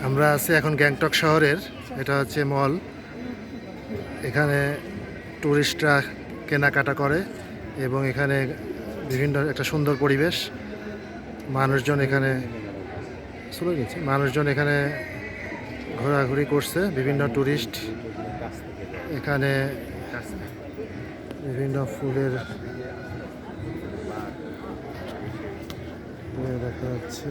আমরা আছি এখন গ্যাংটক শহরের, এটা হচ্ছে মল। এখানে টুরিস্টরা কেনাকাটা করে এবং এখানে বিভিন্ন একটা সুন্দর পরিবেশ। মানুষজন এখানে ঘোরাঘুরি করছে, বিভিন্ন টুরিস্ট এখানে বিভিন্ন ফুলের দেখা যাচ্ছে।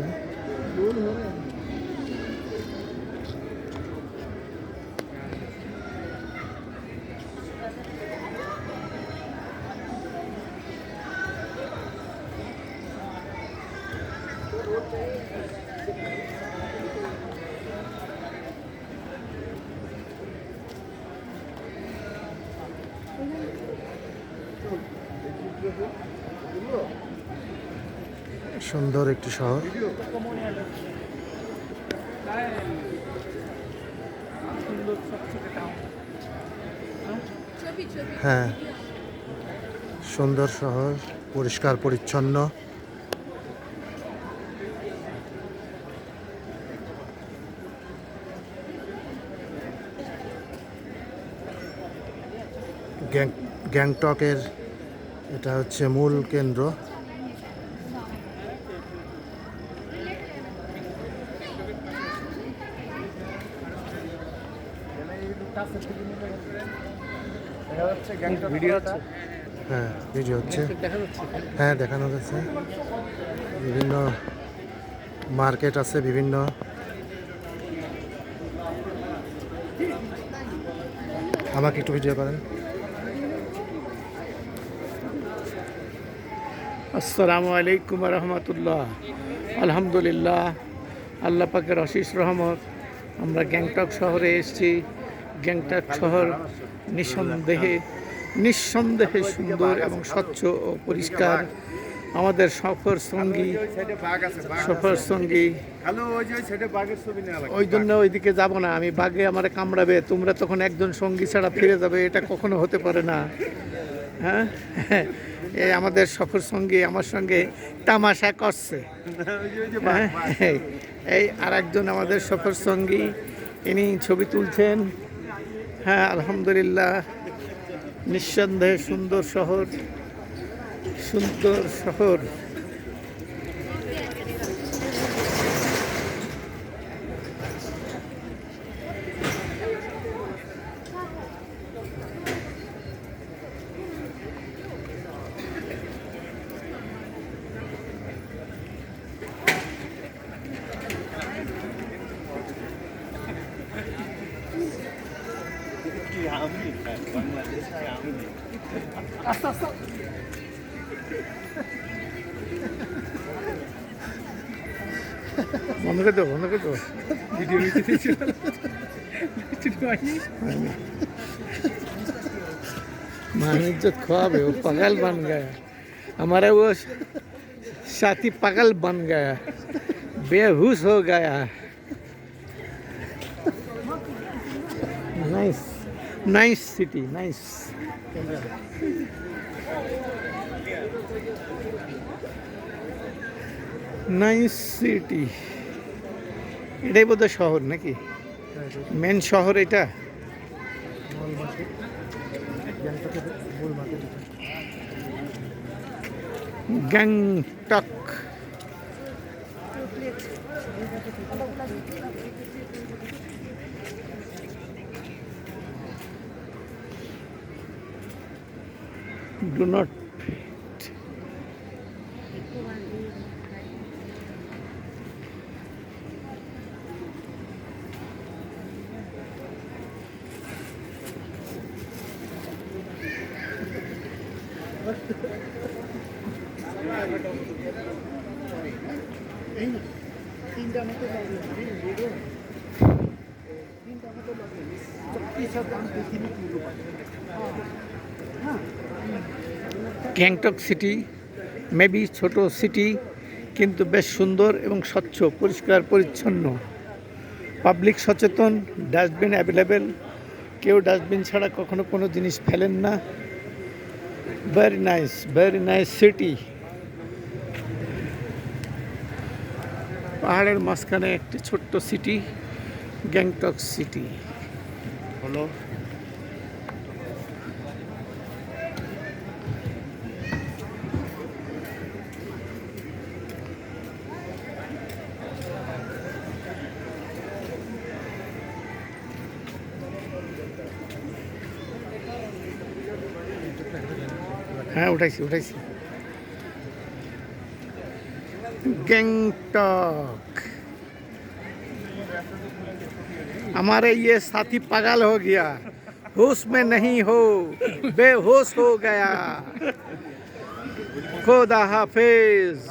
সুন্দর একটি শহর। হ্যাঁ, সুন্দর শহর, পরিষ্কার পরিচ্ছন্ন। গ্যাংটকের এটা হচ্ছে মূল কেন্দ্র। হ্যাঁ, ভিডিও হচ্ছে। হ্যাঁ, দেখানো যাচ্ছে। বিভিন্ন মার্কেট আছে, বিভিন্ন আমাকে একটু ভিডিও করেন। আসসালামু আলাইকুম রহমতুল্লাহ। আলহামদুলিল্লাহ, আল্লাহ পাকের অশেষ রহমত। আমরা গ্যাংটক শহরে এসেছি। গ্যাংটক শহর নিঃসন্দেহে সুন্দর এবং স্বচ্ছ ও পরিষ্কার। আমাদের সফর সঙ্গী ওই জন্য ওইদিকে যাব না। আমি বাঘে আমার কামড়াবে, তোমরা তখন একজন সঙ্গী ছাড়া ফিরে যাবে, এটা কখনো হতে পারে না। হ্যাঁ, এই আমাদের সফর সঙ্গী আমার সঙ্গে তামাশা করছে। এই আর একজন আমাদের সফর সঙ্গী, ইনি ছবি তুলছেন। হ্যাঁ, আলহামদুলিল্লাহ, নিঃসন্দেহে সুন্দর শহর। বন্ধ করে দেবো ভিডিও मान इज्जत ख्वाब है, वो पागल बन गया। हमारा वो साथी पागल बन गया, बेहोश हो गया। Nice city, nice. সিটি, এটাই বোধহয় শহর নাকি? মেন শহর এটা। Gangtok. Do not Gangtok city maybe ছোট সিটি, কিন্তু বেশ সুন্দর এবং স্বচ্ছ, পরিষ্কার পরিচ্ছন্ন। পাবলিক সচেতন, ডাস্টবিন অ্যাভেলেবেল, কেউ ডাস্টবিন ছাড়া কখনো কোনো জিনিস ফেলেন না। Very nice city. পাহাড়ের মাঝখানে একটি ছোট্ট সিটি, গ্যাংটক সিটি হলো। হ্যাঁ, উঠাইছি উঠাইছি। गैंगटॉक। हमारे ये साथी पागल हो गया, होश में नहीं हो, बेहोश हो गया। खुदा हाफिज।